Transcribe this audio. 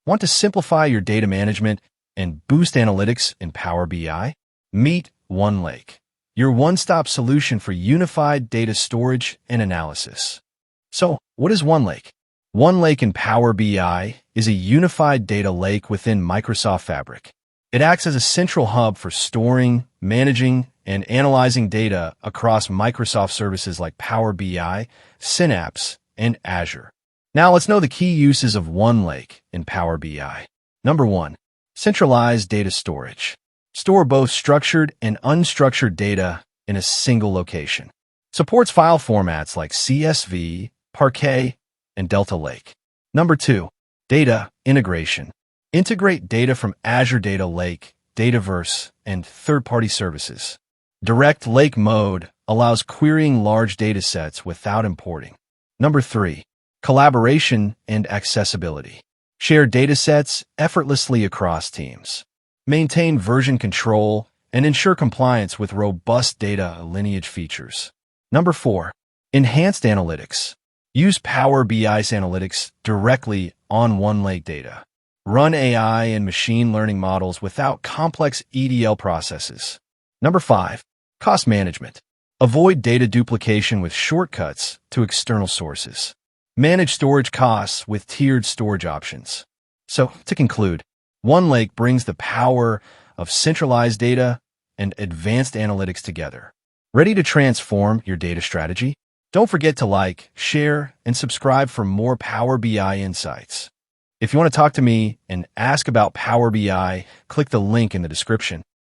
Want to simplify your data management and boost analytics in Power BI? Meet OneLake, your one-stop solution for unified data storage and analysis. So, what is OneLake? OneLake in Power BI is a unified data lake within Microsoft Fabric. It acts as a central hub for storing, managing, and analyzing data across Microsoft services like Power BI, Synapse, and Azure. Now let's know the key uses of OneLake in Power BI. Number 1. Centralized data storage. Store both structured and unstructured data in a single location. Supports file formats like CSV, Parquet, and Delta Lake. Number 2. Data integration. Integrate data from Azure Data Lake, Dataverse, and third-party services. Direct Lake mode allows querying large datasets without importing. Number 3. Collaboration and accessibility. Share datasets effortlessly across teams. Maintain version control and ensure compliance with robust data lineage features. Number 4. Enhanced analytics. Use Power BI's analytics directly on OneLake data. Run AI and machine learning models without complex ETL processes. Number 5. Cost management. Avoid data duplication with shortcuts to external sources. Manage storage costs with tiered storage options. So, to conclude, OneLake brings the power of centralized data and advanced analytics together. Ready to transform your data strategy? Don't forget to like, share, and subscribe for more Power BI insights. If you want to talk to me and ask about Power BI, click the link in the description.